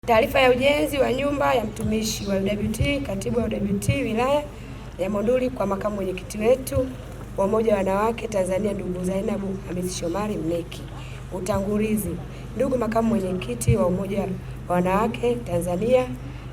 Taarifa ya ujenzi wa nyumba ya mtumishi wa UWT, katibu wa UWT wilaya ya Monduli kwa makamu mwenyekiti wetu wa Umoja wa Wanawake Tanzania, ndugu Zainabu Hamisi Shomari Mneki. Utangulizi. Ndugu makamu mwenyekiti wa Umoja wa Wanawake Tanzania,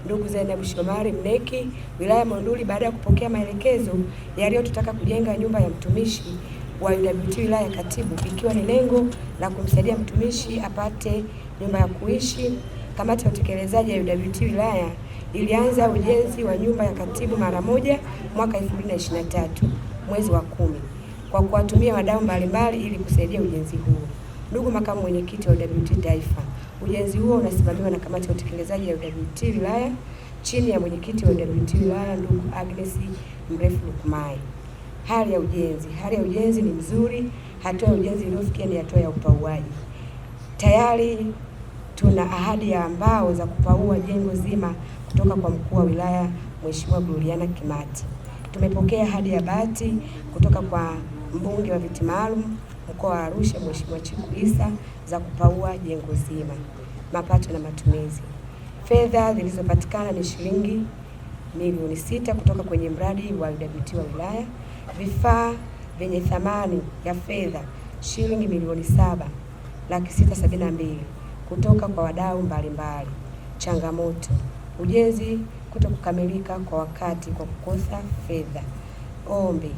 ndugu Zainabu Shomari Mneki, wilaya ya Monduli, baada ya kupokea maelekezo yaliyotutaka kujenga nyumba ya mtumishi wa UWT wilaya ya katibu, ikiwa ni lengo la kumsaidia mtumishi apate nyumba ya kuishi, kamati ya utekelezaji ya UWT wilaya ilianza ujenzi wa nyumba ya katibu mara moja mwaka 2023 mwezi wa 10 kwa kuwatumia wadau mbalimbali ili kusaidia ujenzi huo. Ndugu makamu mwenyekiti wa UWT taifa, ujenzi huo unasimamiwa na kamati ya utekelezaji ya UWT wilaya chini ya mwenyekiti wa UWT wilaya ndugu Agnes Mrefu Lukumai. Hali ya ujenzi ni nzuri. Hatua ya ujenzi iliyofikia ni hatua ya upauaji. Tayari tuna ahadi ya mbao za kupaua jengo zima kutoka kwa mkuu wa wilaya Mheshimiwa Gloria Kimati. Tumepokea ahadi ya bati kutoka kwa mbunge wa viti maalum mkoa wa Arusha Mheshimiwa Chiku Isa za kupaua jengo zima. Mapato na matumizi. Fedha zilizopatikana ni shilingi milioni 6 kutoka kwenye mradi wa UWT wa wilaya. Vifaa vyenye thamani ya fedha shilingi milioni 7,672 kutoka kwa wadau mbalimbali. Changamoto: ujenzi kutokukamilika kwa wakati kwa kukosa fedha. Ombi: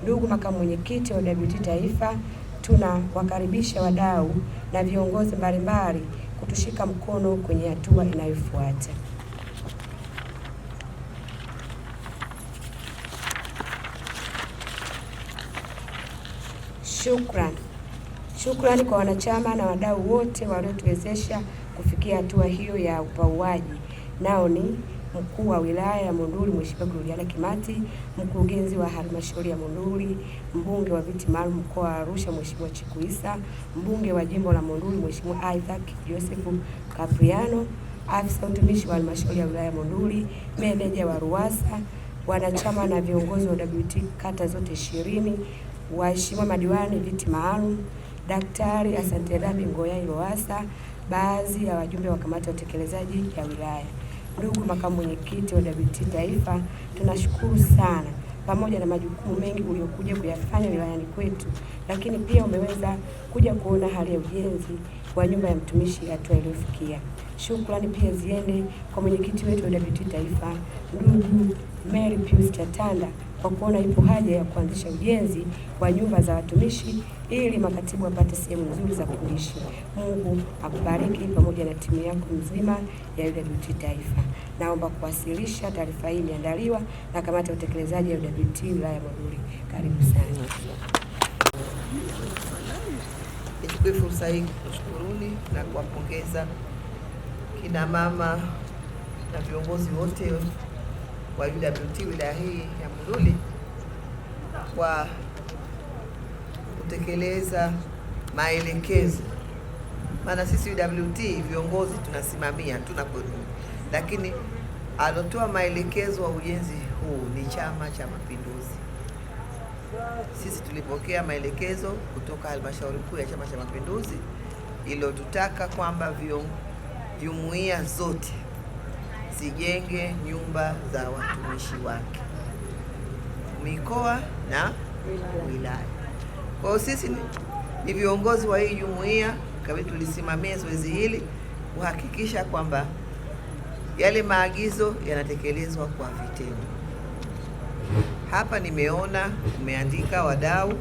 ndugu makamu mwenyekiti wa UWT taifa, tunawakaribisha wadau na viongozi mbalimbali kutushika mkono kwenye hatua inayofuata. Shukrani kwa wanachama na wadau wote waliotuwezesha kufikia hatua hiyo ya upauaji. Nao ni mkuu wa wilaya ya Monduli Mheshimiwa Gloria Kimati, mkurugenzi wa halmashauri ya Monduli, mbunge wa viti maalum mkoa wa Arusha Mheshimiwa Chiku Isa, mbunge wa jimbo la Monduli Mheshimiwa Isaac Joseph Capriano, afisa utumishi wa halmashauri ya wilaya ya Monduli, meneja wa RUWASA, wanachama na viongozi wa UWT kata zote 20, waheshimiwa madiwani viti maalum, Daktari Asante Rabi Ngoyai RUWASA, baadhi ya wajumbe wa kamati ya utekelezaji ya wilaya. Ndugu makamu mwenyekiti wa UWT taifa, tunashukuru sana pamoja na majukumu mengi uliokuja kuyafanya wilayani kwetu, lakini pia umeweza kuja kuona hali ya ujenzi wa nyumba ya mtumishi hatua iliyofikia. Shukrani pia ziende kwa mwenyekiti wetu wa UWT taifa ndugu Mary Pius Chatanda kwa kuona ipo haja ya kuanzisha ujenzi wa nyumba za watumishi ili makatibu wapate sehemu nzuri za kuishi. Mungu akubariki pamoja na timu yako nzima ya UWT taifa. Naomba kuwasilisha taarifa hii imeandaliwa na kamati ya utekelezaji ya UWT wilaya ya Monduli. Karibu sana. Nichukue fursa hii kushukuruni na kuwapongeza kina mama na viongozi wote wa UWT wilaya hii ya Monduli kwa kutekeleza maelekezo. Maana sisi UWT viongozi tunasimamia tunakwenda, lakini alotoa maelekezo wa ujenzi huu ni Chama cha Mapinduzi. Sisi tulipokea maelekezo kutoka halmashauri kuu ya Chama cha Mapinduzi iliyotutaka kwamba jumuiya zote zijenge nyumba za watumishi wake mikoa na wilaya. Kwa hiyo sisi ni viongozi wa hii jumuiya, kabidi tulisimamia zoezi hili kuhakikisha kwamba yale maagizo yanatekelezwa kwa vitendo. Hapa nimeona umeandika wadau,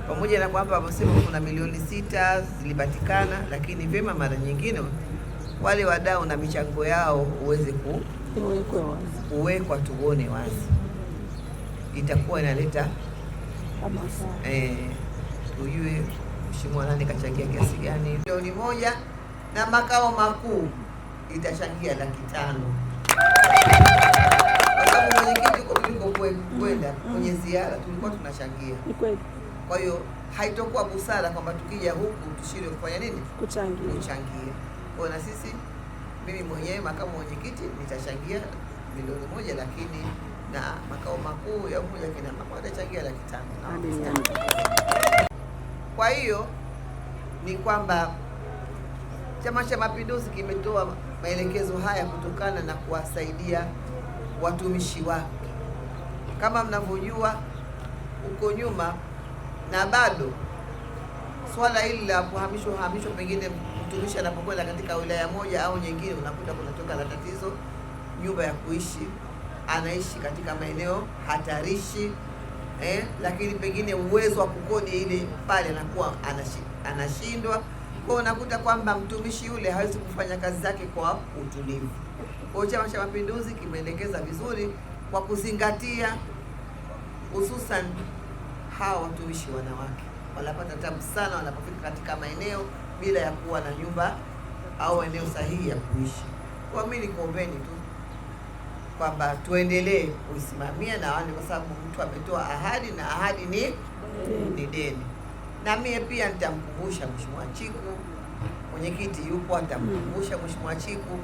pamoja na kwamba wamesema kuna milioni 6 zilipatikana, lakini vyema mara nyingine wale wadau na michango yao uweze kuwekwa tuone wazi, itakuwa inaleta ujue mheshimiwa nani kachangia kiasi gani. Milioni 1 na makao makuu itachangia 500,000 kwa sababu mwenyekiti huko tulikokwenda kwenye ziara tulikuwa tunachangia. Kwa hiyo haitokuwa busara kwamba tukija huku tushindwe kufanya nini? Kuchangia. Kwa na sisi, mimi mwenyewe makamu mwenyekiti nitachangia milioni 1, lakini na makao makuu ya umoja kina mama watachangia 500,000. Kwa hiyo ni kwamba Chama cha Mapinduzi kimetoa maelekezo haya kutokana na kuwasaidia watumishi wake. Kama mnavyojua huko nyuma, na bado swala hili la kuhamishwa pengine mtumishi anapokwenda katika wilaya moja au nyingine, unakuta kunatoka na tatizo nyumba ya kuishi, anaishi katika maeneo hatarishi, lakini pengine uwezo wa kukodi ile pale anakuwa anashindwa. Kwa unakuta kwamba mtumishi yule hawezi kufanya kazi zake kwa utulivu. Kwa Chama cha Mapinduzi kimeelekeza vizuri kwa kuzingatia hususan hawa watumishi wanawake wanapata tabu sana wanapofika katika maeneo bila ya kuwa na nyumba au eneo sahihi ya kuishi. Kwa mimi nikuombeni tu kwamba tuendelee kuisimamia na wale, kwa sababu mtu ametoa ahadi na ahadi ni deni. Na mimi pia nitamkumbusha Mheshimiwa Chiku, mwenyekiti yupo, atamkumbusha Mheshimiwa Chiku